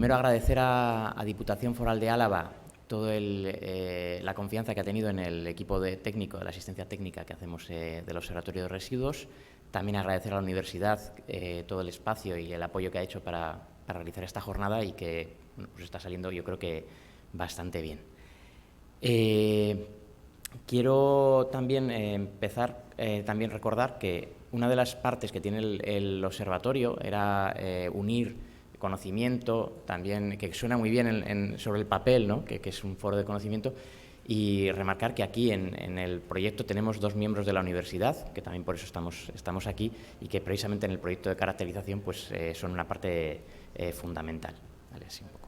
primero agradecer a Diputación Foral de Álava toda la confianza que ha tenido en el equipo técnico, de la asistencia técnica que hacemos del Observatorio de Residuos. También agradecer a la universidad todo el espacio y el apoyo que ha hecho para realizar esta jornada y que pues está saliendo, yo creo que bastante bien. Quiero también empezar, también recordar que una de las partes que tiene el observatorio era unir conocimiento, también que suena muy bien sobre el papel, ¿no? que es un foro de conocimiento, y remarcar que aquí en el proyecto tenemos 2 miembros de la universidad, que también por eso estamos aquí, y que precisamente en el proyecto de caracterización pues, son una parte fundamental. ¿Vale? Así un poco.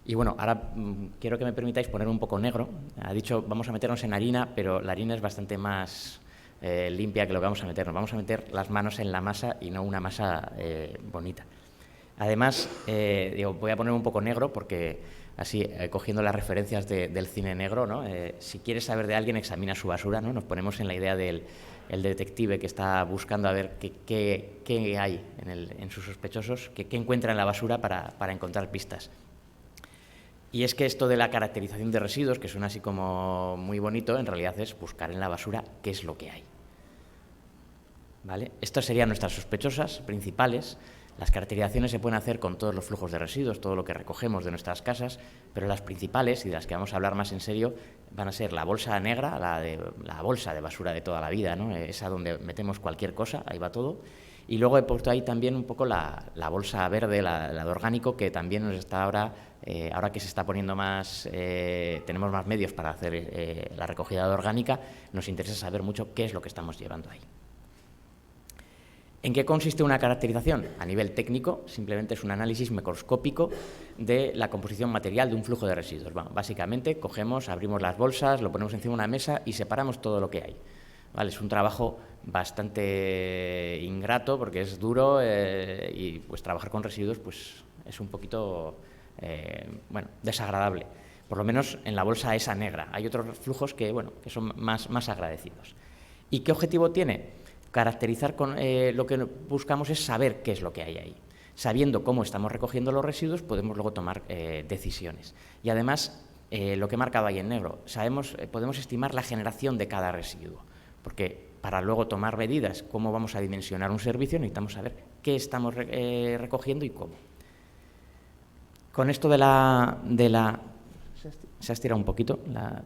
Y bueno, ahora quiero que me permitáis poner un poco negro. Ha dicho, vamos a meternos en harina, pero la harina es bastante más limpia que lo que vamos a meter. Nos vamos a meter las manos en la masa y no una masa bonita. Además, voy a poner un poco negro porque así, cogiendo las referencias del cine negro, ¿no? Si quieres saber de alguien, examina su basura, ¿no? Nos ponemos en la idea del detective que está buscando a ver qué hay en sus sospechosos, qué encuentra en la basura para encontrar pistas. Y es que esto de la caracterización de residuos, que suena así como muy bonito, en realidad es buscar en la basura qué es lo que hay. ¿Vale? Estas serían nuestras sospechosas principales. Las caracterizaciones se pueden hacer con todos los flujos de residuos, todo lo que recogemos de nuestras casas, pero las principales, y de las que vamos a hablar más en serio, van a ser la bolsa negra, la bolsa de basura de toda la vida, ¿no? Esa donde metemos cualquier cosa, ahí va todo. Y luego he puesto ahí también un poco la bolsa verde, la de orgánico, que también nos está ahora que se está poniendo más, tenemos más medios para hacer la recogida de orgánica, nos interesa saber mucho qué es lo que estamos llevando ahí. ¿En qué consiste una caracterización? A nivel técnico, simplemente es un análisis microscópico de la composición material de un flujo de residuos. Bueno, básicamente, cogemos, abrimos las bolsas, lo ponemos encima de una mesa y separamos todo lo que hay. ¿Vale? Es un trabajo bastante ingrato porque es duro y pues trabajar con residuos pues, es un poquito desagradable. Por lo menos en la bolsa esa negra. Hay otros flujos que son más agradecidos. ¿Y qué objetivo tiene? Caracterizar lo que buscamos es saber qué es lo que hay ahí. Sabiendo cómo estamos recogiendo los residuos, podemos luego tomar decisiones. Y además, lo que he marcado ahí en negro, podemos estimar la generación de cada residuo, porque para luego tomar medidas, cómo vamos a dimensionar un servicio, necesitamos saber qué estamos recogiendo y cómo. Con esto se ha estirado un poquito,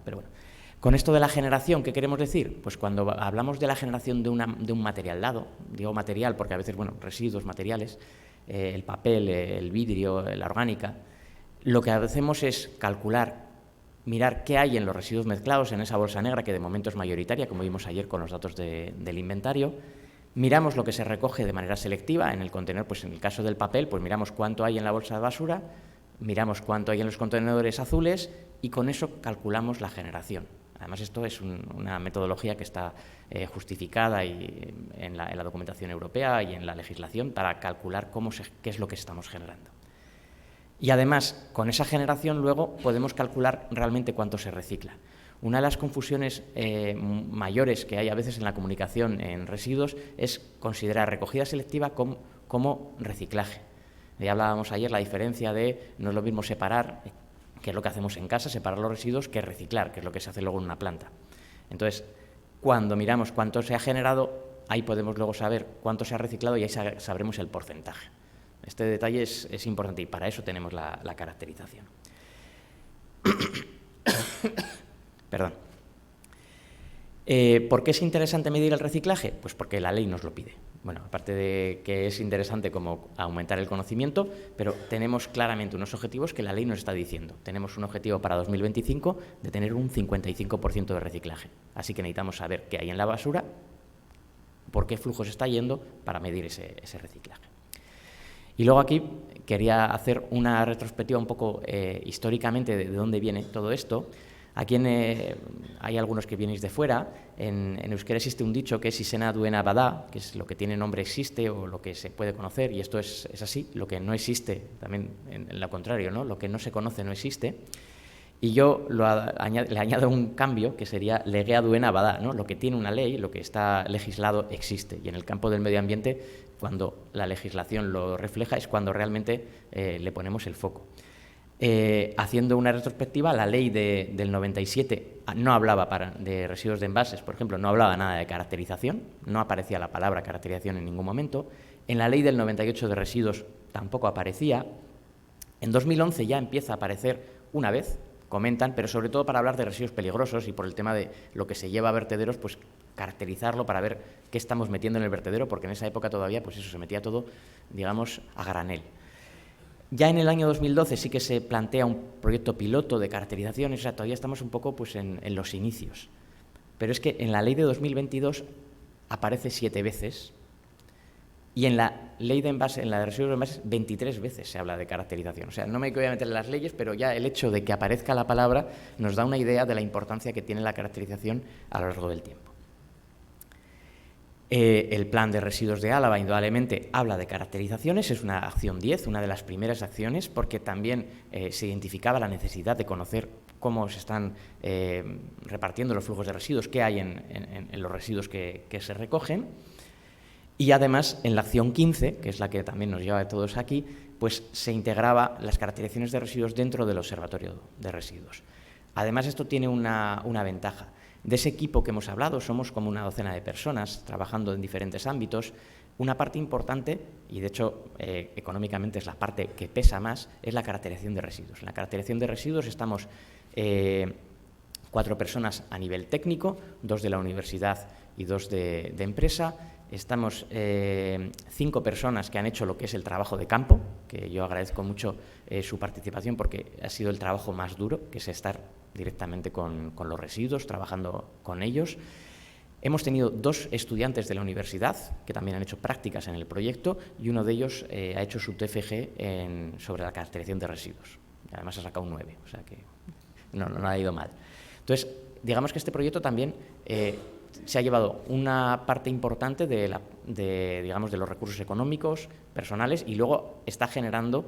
pero bueno. Con esto de la generación, ¿qué queremos decir? Pues cuando hablamos de la generación de un material dado, digo material porque a veces, residuos materiales, el papel, el vidrio, la orgánica, lo que hacemos es calcular, mirar qué hay en los residuos mezclados en esa bolsa negra, que de momento es mayoritaria, como vimos ayer con los datos del inventario. Miramos lo que se recoge de manera selectiva en el contenedor, pues en el caso del papel, pues miramos cuánto hay en la bolsa de basura, miramos cuánto hay en los contenedores azules y con eso calculamos la generación. Además, esto es una metodología que está justificada en la documentación europea y en la legislación para calcular qué es lo que estamos generando. Y además, con esa generación luego podemos calcular realmente cuánto se recicla. Una de las confusiones mayores que hay a veces en la comunicación en residuos es considerar recogida selectiva como reciclaje. Ya hablábamos ayer la diferencia de no es lo mismo separar, que es lo que hacemos en casa, separar los residuos, que reciclar, que es lo que se hace luego en una planta. Entonces, cuando miramos cuánto se ha generado, ahí podemos luego saber cuánto se ha reciclado y ahí sabremos el porcentaje. Este detalle es importante y para eso tenemos la caracterización. Perdón. ¿Por qué es interesante medir el reciclaje? Pues porque la ley nos lo pide. Bueno, aparte de que es interesante como aumentar el conocimiento, pero tenemos claramente unos objetivos que la ley nos está diciendo. Tenemos un objetivo para 2025 de tener un 55% de reciclaje. Así que necesitamos saber qué hay en la basura, por qué flujo se está yendo para medir ese reciclaje. Y luego aquí quería hacer una retrospectiva un poco históricamente de dónde viene todo esto. Aquí hay algunos que vienes de fuera. En euskera existe un dicho que es izena duena bada, que es lo que tiene nombre existe o lo que se puede conocer, y esto es así. Lo que no existe, también en lo contrario, ¿no? Lo que no se conoce no existe. Y yo le añado un cambio que sería legea duena bada, ¿no? Lo que tiene una ley, lo que está legislado existe. Y en el campo del medio ambiente cuando la legislación lo refleja, es cuando realmente le ponemos el foco. Haciendo una retrospectiva, la ley del 97 no hablaba de residuos de envases, por ejemplo, no hablaba nada de caracterización, no aparecía la palabra caracterización en ningún momento. En la ley del 98 de residuos tampoco aparecía. En 2011 ya empieza a aparecer una vez, comentan, pero sobre todo para hablar de residuos peligrosos y por el tema de lo que se lleva a vertederos, pues caracterizarlo para ver qué estamos metiendo en el vertedero, porque en esa época todavía, pues eso, se metía todo, digamos, a granel. Ya en el año 2012 sí que se plantea un proyecto piloto de caracterización, o sea, todavía estamos un poco pues, en los inicios. Pero es que en la ley de 2022 aparece 7 veces y en la ley de envases, en la de residuos de envases, 23 veces se habla de caracterización. O sea, no me voy a meter en las leyes, pero ya el hecho de que aparezca la palabra nos da una idea de la importancia que tiene la caracterización a lo largo del tiempo. El plan de residuos de Álava, indudablemente, habla de caracterizaciones, es una acción 10, una de las primeras acciones, porque también se identificaba la necesidad de conocer cómo se están repartiendo los flujos de residuos, qué hay en los residuos que se recogen. Y además, en la acción 15, que es la que también nos lleva a todos aquí, pues se integraba las caracterizaciones de residuos dentro del observatorio de residuos. Además, esto tiene una ventaja. De ese equipo que hemos hablado, somos como una docena de personas trabajando en diferentes ámbitos. Una parte importante, y de hecho económicamente es la parte que pesa más, es la caracterización de residuos. En la caracterización de residuos estamos 4 personas a nivel técnico, 2 de la universidad y 2 de empresa. Estamos 5 personas que han hecho lo que es el trabajo de campo, que yo agradezco mucho su participación porque ha sido el trabajo más duro, que es estar directamente con los residuos, trabajando con ellos. Hemos tenido 2 estudiantes de la universidad que también han hecho prácticas en el proyecto y uno de ellos ha hecho su TFG sobre la caracterización de residuos. Y además ha sacado un 9, o sea que no ha ido mal. Entonces, digamos que este proyecto también se ha llevado una parte importante digamos, de los recursos económicos, personales, y luego está generando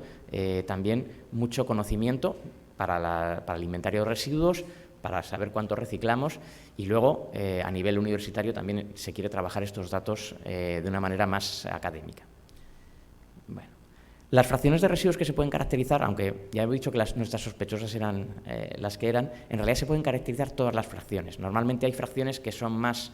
también mucho conocimiento para el inventario de residuos, para saber cuánto reciclamos, y luego a nivel universitario también se quiere trabajar estos datos de una manera más académica. Bueno. Las fracciones de residuos que se pueden caracterizar, aunque ya he dicho que nuestras sospechosas eran las que eran, en realidad se pueden caracterizar todas las fracciones. Normalmente hay fracciones que son más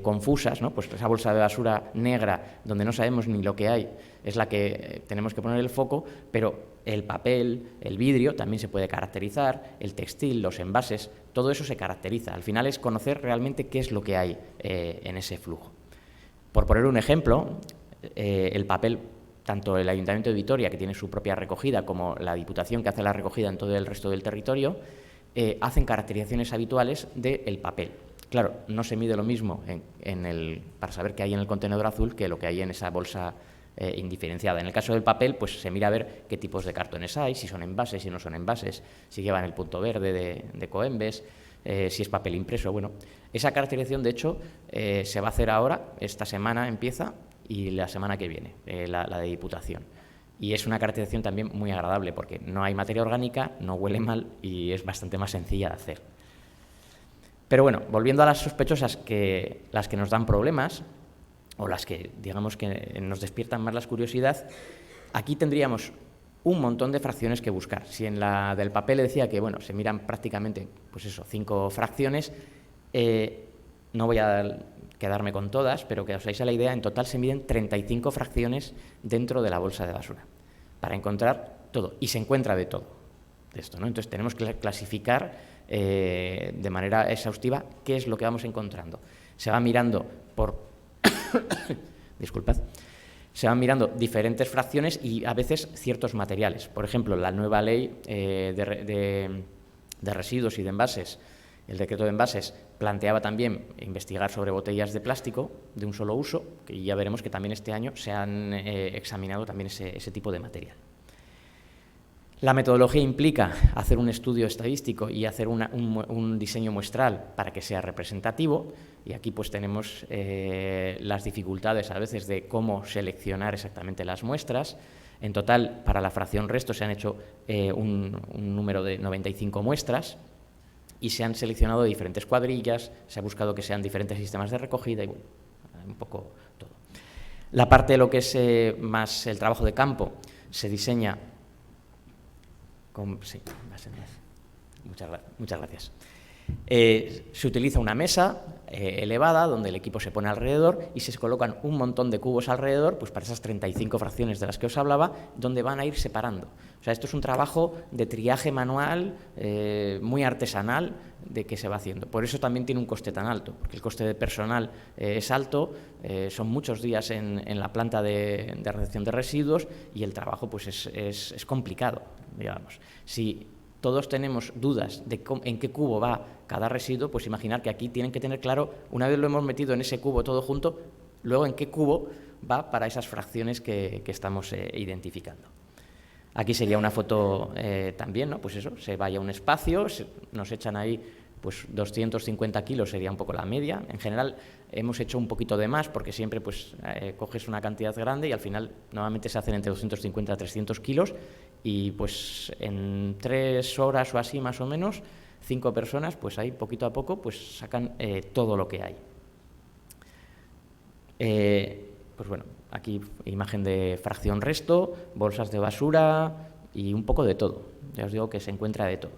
confusas, ¿no? Pues esa bolsa de basura negra, donde no sabemos ni lo que hay, es la que tenemos que poner el foco, pero el papel, el vidrio también se puede caracterizar, el textil, los envases, todo eso se caracteriza. Al final es conocer realmente qué es lo que hay en ese flujo. Por poner un ejemplo, el papel, tanto el Ayuntamiento de Vitoria, que tiene su propia recogida, como la Diputación, que hace la recogida en todo el resto del territorio, hacen caracterizaciones habituales del papel. Claro, no se mide lo mismo para saber qué hay en el contenedor azul que lo que hay en esa bolsa indiferenciada. En el caso del papel, pues se mira a ver qué tipos de cartones hay, si son envases, si no son envases, si llevan el punto verde de Coembes, si es papel impreso. Bueno, esa caracterización, de hecho, se va a hacer ahora, esta semana empieza, y la semana que viene, la de Diputación. Y es una caracterización también muy agradable porque no hay materia orgánica, no huele mal y es bastante más sencilla de hacer. Pero bueno, volviendo a las sospechosas, las que nos dan problemas, o las que, digamos, que nos despiertan más la curiosidad, aquí tendríamos un montón de fracciones que buscar. Si en la del papel decía que, bueno, se miran prácticamente, pues eso, 5 fracciones, no voy a quedarme con todas, pero que os hagáis a la idea, en total se miden 35 fracciones dentro de la bolsa de basura para encontrar todo, y se encuentra de todo de esto, ¿no? Entonces tenemos que clasificar de manera exhaustiva qué es lo que vamos encontrando. Se va mirando disculpad, se van mirando diferentes fracciones y a veces ciertos materiales. Por ejemplo, la nueva ley de residuos y de envases, el decreto de envases, planteaba también investigar sobre botellas de plástico de un solo uso, que ya veremos que también este año se han examinado también ese tipo de material. La metodología implica hacer un estudio estadístico y hacer un diseño muestral para que sea representativo, y aquí pues tenemos las dificultades a veces de cómo seleccionar exactamente las muestras. En total, para la fracción resto se han hecho un número de 95 muestras, y se han seleccionado diferentes cuadrillas, se ha buscado que sean diferentes sistemas de recogida y bueno, un poco todo. La parte de lo que es más el trabajo de campo se diseña con... Sí, muchas gracias. Se utiliza una mesa elevada donde el equipo se pone alrededor y se colocan un montón de cubos alrededor, pues para esas 35 fracciones de las que os hablaba, donde van a ir separando. O sea, esto es un trabajo de triaje manual, muy artesanal, de que se va haciendo. Por eso también tiene un coste tan alto, porque el coste de personal es alto, son muchos días en la planta de recepción de residuos y el trabajo pues es complicado, digamos. Si todos tenemos dudas de en qué cubo va cada residuo, pues imaginar que aquí tienen que tener claro, una vez lo hemos metido en ese cubo todo junto, luego en qué cubo va para esas fracciones que estamos identificando. Aquí sería una foto también, ¿no? Pues eso, se vaya a un espacio, nos echan ahí pues 250 kilos sería un poco la media. En general hemos hecho un poquito de más porque siempre pues coges una cantidad grande y al final normalmente se hacen entre 250 a 300 kilos y pues en 3 horas o así más o menos, 5 personas, pues ahí poquito a poco pues sacan todo lo que hay. Pues bueno, aquí imagen de fracción resto, bolsas de basura y un poco de todo. Ya os digo que se encuentra de todo.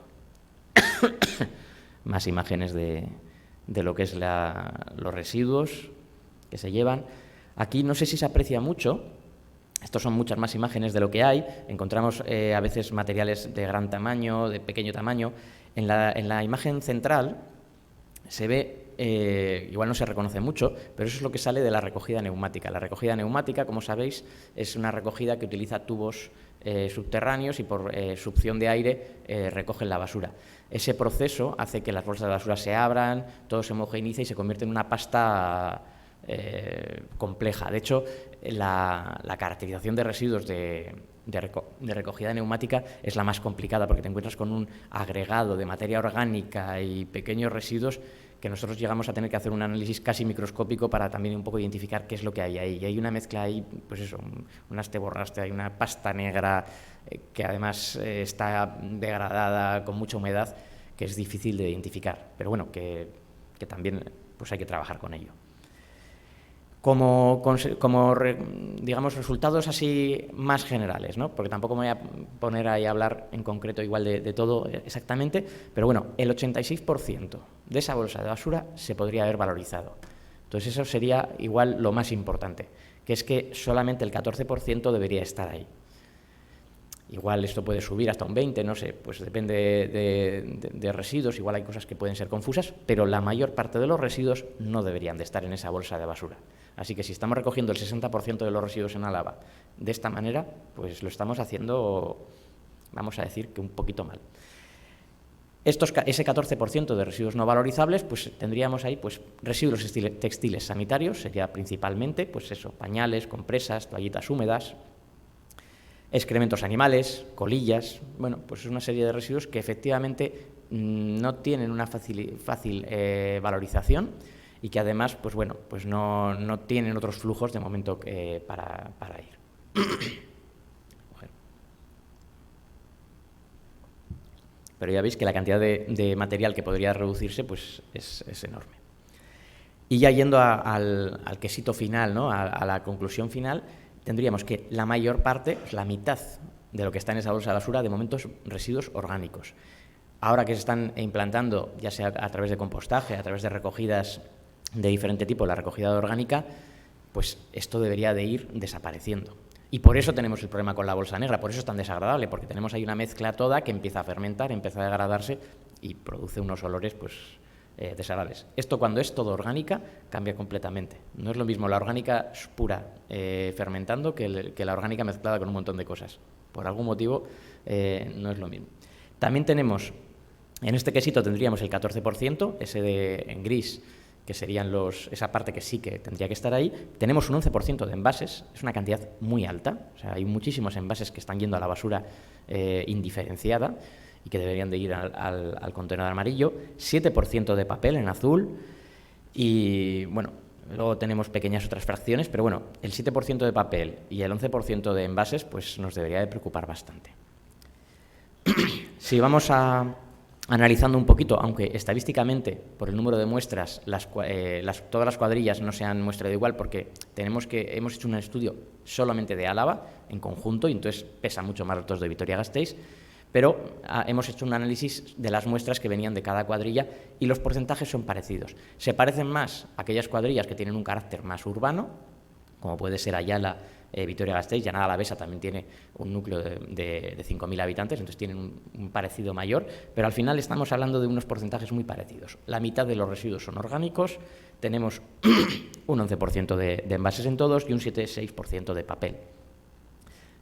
Más imágenes de lo que es los residuos que se llevan. Aquí no sé si se aprecia mucho. Estos son muchas más imágenes de lo que hay. Encontramos a veces materiales de gran tamaño, de pequeño tamaño. En la imagen central se ve, igual no se reconoce mucho, pero eso es lo que sale de la recogida neumática. La recogida neumática, como sabéis, es una recogida que utiliza tubos subterráneos y por succión de aire recogen la basura. Ese proceso hace que las bolsas de basura se abran, todo se homogeneiza y se convierte en una pasta compleja. De hecho, la caracterización de residuos de recogida neumática es la más complicada porque te encuentras con un agregado de materia orgánica y pequeños residuos que nosotros llegamos a tener que hacer un análisis casi microscópico para también un poco identificar qué es lo que hay ahí. Y hay una mezcla ahí, pues eso, un asteborraste, hay una pasta negra que además está degradada con mucha humedad, que es difícil de identificar. Pero bueno, que también pues hay que trabajar con ello. Digamos, resultados así más generales, ¿no? Porque tampoco me voy a poner ahí a hablar en concreto igual de todo exactamente, pero bueno, el 86% de esa bolsa de basura se podría haber valorizado. Entonces eso sería igual lo más importante, que es que solamente el 14% debería estar ahí. Igual esto puede subir hasta un 20%, no sé, pues depende de residuos, igual hay cosas que pueden ser confusas, pero la mayor parte de los residuos no deberían de estar en esa bolsa de basura. Así que si estamos recogiendo el 60% de los residuos en Álava de esta manera, pues lo estamos haciendo, vamos a decir, que un poquito mal. Ese 14% de residuos no valorizables, pues tendríamos ahí pues residuos textiles sanitarios, sería principalmente, pues eso, pañales, compresas, toallitas húmedas, excrementos animales, colillas, bueno, pues es una serie de residuos que efectivamente no tienen una fácil valorización y que además, pues bueno, pues no tienen otros flujos de momento para ir. Pero ya veis que la cantidad de material que podría reducirse pues es enorme. Y ya yendo al quesito final, ¿no? a la conclusión final, tendríamos que la mayor parte, la mitad de lo que está en esa bolsa de basura, de momento son residuos orgánicos. Ahora que se están implantando, ya sea a través de compostaje, a través de recogidas de diferente tipo, la recogida orgánica, pues esto debería de ir desapareciendo. Y por eso tenemos el problema con la bolsa negra, por eso es tan desagradable, porque tenemos ahí una mezcla toda que empieza a fermentar, empieza a degradarse y produce unos olores pues desagradables. Esto cuando es todo orgánica cambia completamente. No es lo mismo la orgánica pura fermentando que la orgánica mezclada con un montón de cosas. Por algún motivo no es lo mismo. También tenemos, en este quesito tendríamos el 14%, ese en gris, que serían esa parte que sí que tendría que estar ahí. Tenemos un 11% de envases, es una cantidad muy alta, o sea, hay muchísimos envases que están yendo a la basura indiferenciada y que deberían de ir al contenedor amarillo, 7% de papel en azul y, bueno, luego tenemos pequeñas otras fracciones, pero bueno, el 7% de papel y el 11% de envases pues nos debería de preocupar bastante. Si vamos a analizando un poquito, aunque estadísticamente, por el número de muestras, todas las cuadrillas no se han muestrado igual, porque hemos hecho un estudio solamente de Álava, en conjunto, y entonces pesa mucho más los datos de Vitoria-Gasteiz, pero hemos hecho un análisis de las muestras que venían de cada cuadrilla y los porcentajes son parecidos. Se parecen más a aquellas cuadrillas que tienen un carácter más urbano, como puede ser Ayala, Vitoria-Gasteiz. Llanada Alavesa también tiene un núcleo de 5.000 habitantes, entonces tienen un parecido mayor, pero al final estamos hablando de unos porcentajes muy parecidos. La mitad de los residuos son orgánicos, tenemos un 11% de envases en todos y un 7-6% de papel.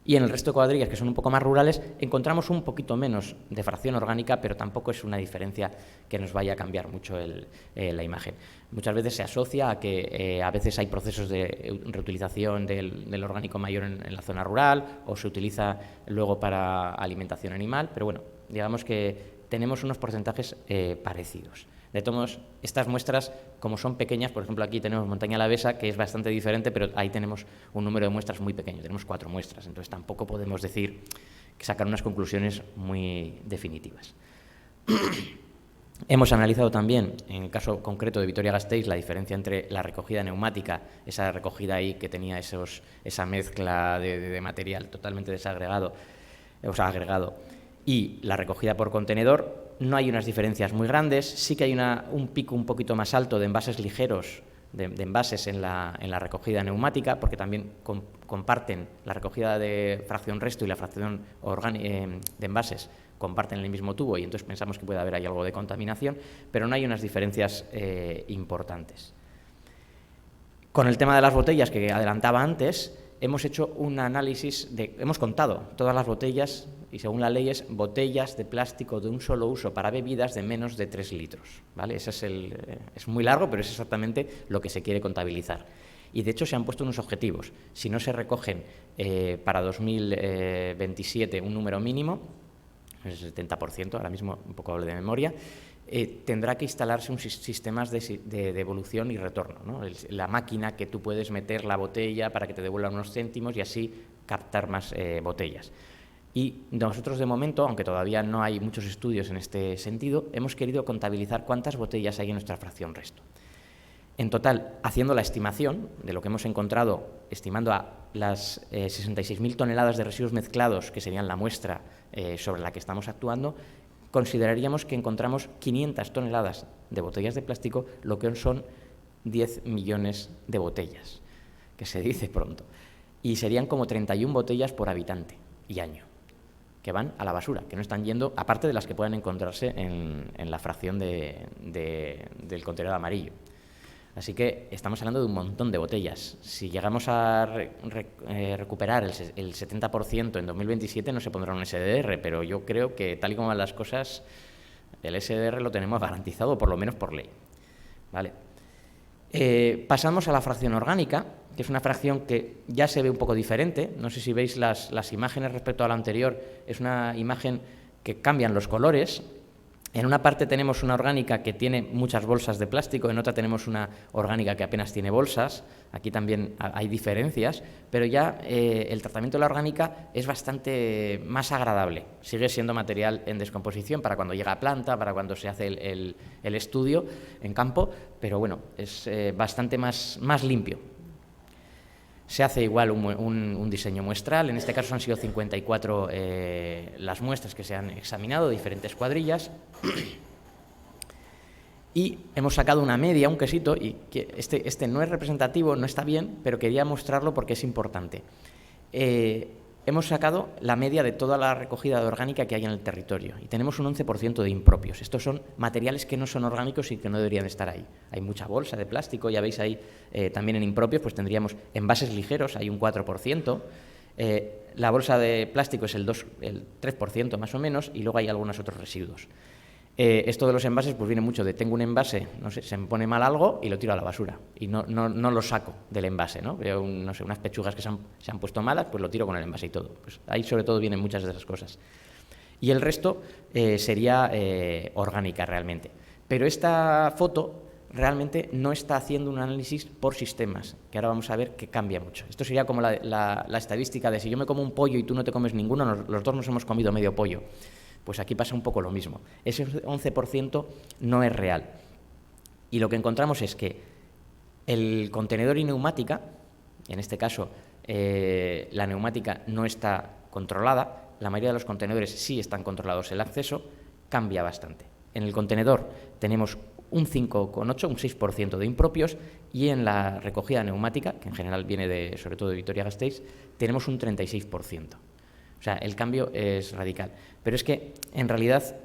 Y en el resto de cuadrillas, que son un poco más rurales, encontramos un poquito menos de fracción orgánica, pero tampoco es una diferencia que nos vaya a cambiar mucho la imagen. Muchas veces se asocia a que a veces hay procesos de reutilización del orgánico mayor en la zona rural, o se utiliza luego para alimentación animal, pero bueno, digamos que tenemos unos porcentajes parecidos. De todos modos, estas muestras, como son pequeñas, por ejemplo, aquí tenemos Montaña Alavesa, que es bastante diferente, pero ahí tenemos un número de muestras muy pequeño, tenemos 4 muestras, entonces tampoco podemos decir que sacar unas conclusiones muy definitivas. Hemos analizado también, en el caso concreto de Vitoria-Gasteiz, la diferencia entre la recogida neumática, esa recogida ahí que tenía esa mezcla de material totalmente desagregado, o sea, agregado, y la recogida por contenedor. No hay unas diferencias muy grandes, sí que hay un pico un poquito más alto de envases ligeros, de envases en la recogida neumática, porque también comparten la recogida de fracción resto y la fracción de envases, comparten el mismo tubo y entonces pensamos que puede haber ahí algo de contaminación, pero no hay unas diferencias importantes. Con el tema de las botellas que adelantaba antes, hemos hecho un análisis, hemos contado todas las botellas, y según la ley es botellas de plástico de un solo uso para bebidas de menos de 3 litros. ¿Vale? Ese es muy largo, pero es exactamente lo que se quiere contabilizar. Y de hecho se han puesto unos objetivos. Si no se recogen para 2027 un número mínimo, el 70%, ahora mismo un poco de memoria, tendrá que instalarse un sistemas de devolución y retorno, ¿no? La máquina que tú puedes meter la botella para que te devuelvan unos céntimos y así captar más botellas. Y nosotros de momento, aunque todavía no hay muchos estudios en este sentido, hemos querido contabilizar cuántas botellas hay en nuestra fracción resto. En total, haciendo la estimación de lo que hemos encontrado, estimando a las 66.000 toneladas de residuos mezclados, que serían la muestra sobre la que estamos actuando, consideraríamos que encontramos 500 toneladas de botellas de plástico, lo que son 10 millones de botellas, que se dice pronto, y serían como 31 botellas por habitante y año, que van a la basura, que no están yendo, aparte de las que puedan encontrarse en la fracción del contenedor amarillo. Así que estamos hablando de un montón de botellas. Si llegamos a recuperar el 70% en 2027 no se pondrá un SDR, pero yo creo que tal y como van las cosas, el SDR lo tenemos garantizado, por lo menos por ley. ¿Vale? Pasamos a la fracción orgánica, que es una fracción que ya se ve un poco diferente. No sé si veis las imágenes respecto a la anterior, es una imagen que cambian los colores. En una parte tenemos una orgánica que tiene muchas bolsas de plástico, en otra tenemos una orgánica que apenas tiene bolsas. Aquí también hay diferencias, pero ya el tratamiento de la orgánica es bastante más agradable. Sigue siendo material en descomposición para cuando llega a planta, para cuando se hace el estudio en campo, pero bueno, es bastante más limpio. Se hace igual un diseño muestral, en este caso han sido 54 las muestras que se han examinado, diferentes cuadrillas, y hemos sacado una media, un quesito, y que este no es representativo, no está bien, pero quería mostrarlo porque es importante. Hemos sacado la media de toda la recogida de orgánica que hay en el territorio y tenemos un 11% de impropios. Estos son materiales que no son orgánicos y que no deberían estar ahí. Hay mucha bolsa de plástico, ya veis ahí también en impropios, pues tendríamos envases ligeros, hay un 4%, la bolsa de plástico es el 3% más o menos y luego hay algunos otros residuos. Esto de los envases pues viene mucho de tengo un envase, no sé, se me pone mal algo y lo tiro a la basura y no lo saco del envase, ¿no? Veo no sé, unas pechugas que se han puesto malas, pues lo tiro con el envase y todo. Pues ahí sobre todo vienen muchas de esas cosas. Y el resto sería orgánica realmente. Pero esta foto realmente no está haciendo un análisis por sistemas, que ahora vamos a ver que cambia mucho. Esto sería como la estadística de si yo me como un pollo y tú no te comes ninguno, los dos nos hemos comido medio pollo. Pues aquí pasa un poco lo mismo. Ese 11% no es real. Y lo que encontramos es que el contenedor y neumática, en este caso la neumática no está controlada, la mayoría de los contenedores sí están controlados el acceso, cambia bastante. En el contenedor tenemos un 5,8, un 6% de impropios, y en la recogida neumática, que en general viene sobre todo de Vitoria-Gasteiz, tenemos un 36%. O sea, el cambio es radical. Pero es que, en realidad,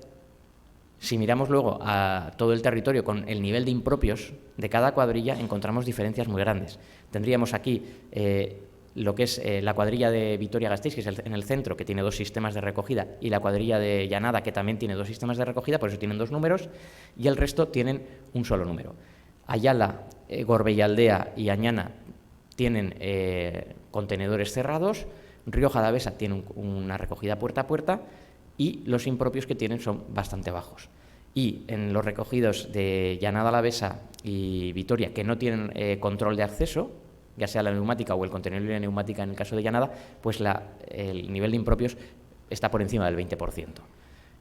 si miramos luego a todo el territorio con el nivel de impropios de cada cuadrilla, encontramos diferencias muy grandes. Tendríamos aquí lo que es la cuadrilla de Vitoria-Gasteiz, que es en el centro, que tiene 2 sistemas de recogida, y la cuadrilla de Llanada, que también tiene 2 sistemas de recogida, por eso tienen 2 números, y el resto tienen un solo número. Ayala, Gorbeialdea y Añana tienen contenedores cerrados, Rioja Alavesa tiene una recogida puerta a puerta, y los impropios que tienen son bastante bajos. Y en los recogidos de Llanada Alavesa y Vitoria, que no tienen control de acceso, ya sea la neumática o el contenedor de neumática en el caso de Llanada, pues el nivel de impropios está por encima del 20%.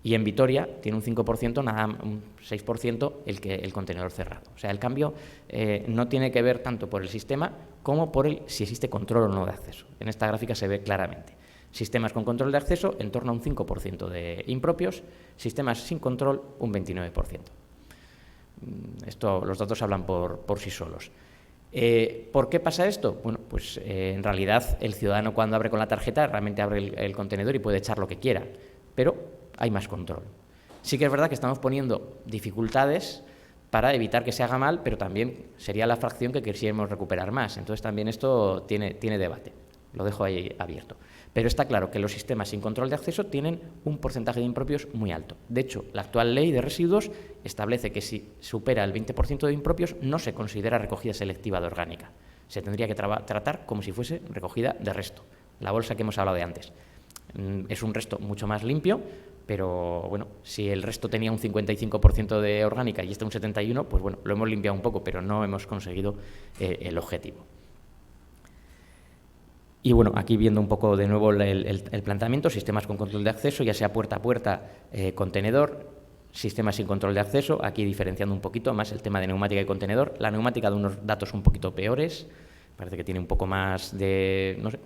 Y en Vitoria tiene un 5%, nada, un 6% el contenedor cerrado. O sea, el cambio no tiene que ver tanto por el sistema como por si existe control o no de acceso. En esta gráfica se ve claramente. Sistemas con control de acceso, en torno a un 5% de impropios, sistemas sin control, un 29%. Los datos hablan por sí solos. ¿Por qué pasa esto? Bueno, pues en realidad el ciudadano cuando abre con la tarjeta realmente abre el contenedor y puede echar lo que quiera, pero hay más control. Sí que es verdad que estamos poniendo dificultades para evitar que se haga mal, pero también sería la fracción que quisiéramos recuperar más. Entonces también esto tiene debate. Lo dejo ahí abierto. Pero está claro que los sistemas sin control de acceso tienen un porcentaje de impropios muy alto. De hecho, la actual ley de residuos establece que si supera el 20% de impropios no se considera recogida selectiva de orgánica. Se tendría que tratar como si fuese recogida de resto, la bolsa que hemos hablado de antes. Es un resto mucho más limpio, pero bueno, si el resto tenía un 55% de orgánica y este un 71%, pues bueno, lo hemos limpiado un poco, pero no hemos conseguido el objetivo. Y bueno, aquí viendo un poco de nuevo el planteamiento, sistemas con control de acceso, ya sea puerta a puerta, contenedor, sistemas sin control de acceso, aquí diferenciando un poquito más el tema de neumática y contenedor. La neumática da unos datos un poquito peores, parece que tiene un poco más de, no sé,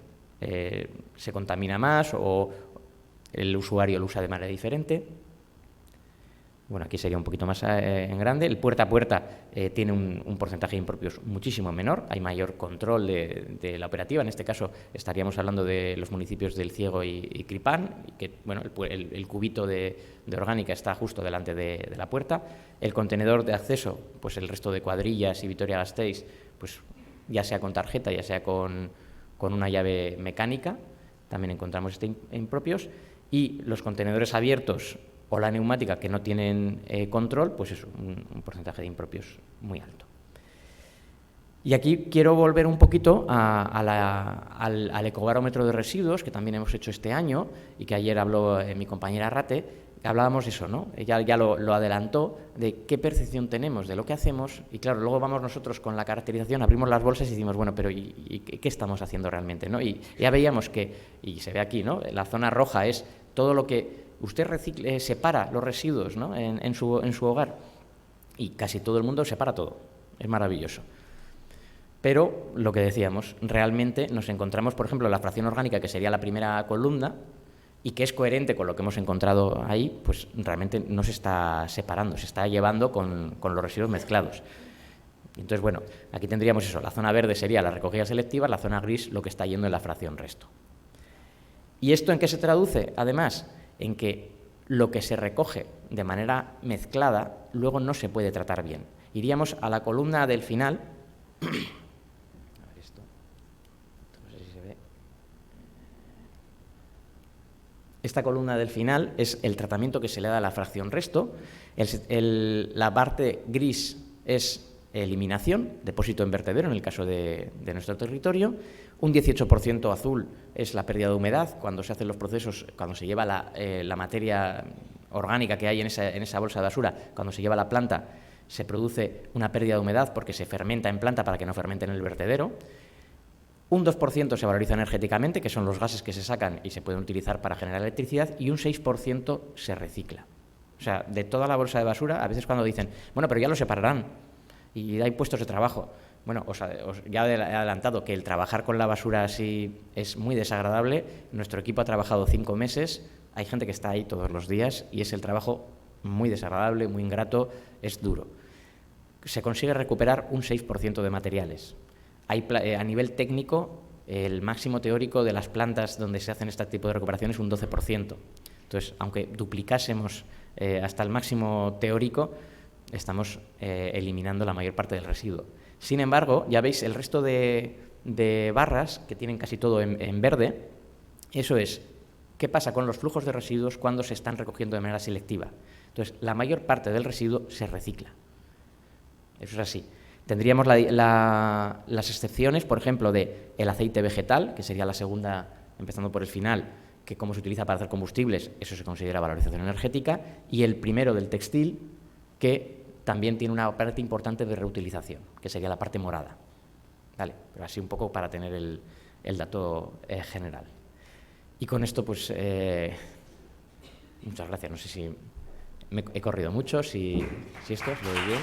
se contamina más o el usuario lo usa de manera diferente. Bueno, aquí sería un poquito más en grande. El puerta a puerta tiene un porcentaje de impropios muchísimo menor, hay mayor control de la operativa. En este caso estaríamos hablando de los municipios del Ciego y Cripán, y que bueno, el cubito de orgánica está justo delante de la puerta. El contenedor de acceso, pues el resto de cuadrillas y Vitoria-Gasteiz, pues ya sea con tarjeta, ya sea con una llave mecánica, también encontramos impropios. Y los contenedores abiertos o la neumática que no tienen control, pues es un porcentaje de impropios muy alto. Y aquí quiero volver un poquito al ecobarómetro de residuos, que también hemos hecho este año y que ayer habló mi compañera Rate. Hablábamos de eso, ¿no? Ella ya lo adelantó, de qué percepción tenemos de lo que hacemos, y claro, luego vamos nosotros con la caracterización, abrimos las bolsas y decimos, bueno, pero ¿y qué estamos haciendo realmente, ¿no? Y ya veíamos que, y se ve aquí, ¿no? La zona roja es todo lo que usted separa los residuos, ¿no? en su hogar, y casi todo el mundo separa todo, es maravilloso. Pero, lo que decíamos, realmente nos encontramos, por ejemplo, la fracción orgánica, que sería la primera columna, y que es coherente con lo que hemos encontrado ahí, pues realmente no se está separando, se está llevando con los residuos mezclados. Entonces, bueno, aquí tendríamos eso, la zona verde sería la recogida selectiva, la zona gris lo que está yendo en la fracción resto. ¿Y esto en qué se traduce? Además, en que lo que se recoge de manera mezclada luego no se puede tratar bien. Iríamos a la columna del final. A ver esto no sé si se ve. Esta columna del final es el tratamiento que se le da a la fracción resto. La parte gris es eliminación, depósito en vertedero en el caso de nuestro territorio. Un 18% azul es la pérdida de humedad cuando se hacen los procesos, cuando se lleva la materia orgánica que hay en esa bolsa de basura, cuando se lleva a la planta se produce una pérdida de humedad porque se fermenta en planta para que no fermente en el vertedero. Un 2% se valoriza energéticamente, que son los gases que se sacan y se pueden utilizar para generar electricidad, y un 6% se recicla. O sea, de toda la bolsa de basura, a veces cuando dicen, bueno, pero ya lo separarán y hay puestos de trabajo. Bueno, ya he adelantado que el trabajar con la basura así es muy desagradable. Nuestro equipo ha trabajado 5 meses, hay gente que está ahí todos los días y es el trabajo muy desagradable, muy ingrato, es duro. Se consigue recuperar un 6% de materiales. A nivel técnico, el máximo teórico de las plantas donde se hacen este tipo de recuperación es un 12%. Entonces, aunque duplicásemos hasta el máximo teórico, estamos eliminando la mayor parte del residuo. Sin embargo, ya veis, el resto de barras, que tienen casi todo en verde, eso es, ¿qué pasa con los flujos de residuos cuando se están recogiendo de manera selectiva? Entonces, la mayor parte del residuo se recicla. Eso es así. Tendríamos las excepciones, por ejemplo, del aceite vegetal, que sería la segunda, empezando por el final, que como se utiliza para hacer combustibles, eso se considera valorización energética, y el primero del textil, que también tiene una parte importante de reutilización, que sería la parte morada. Vale, pero así un poco para tener el dato general. Y con esto, pues, muchas gracias. No sé si me he corrido mucho, si esto os lo doy bien.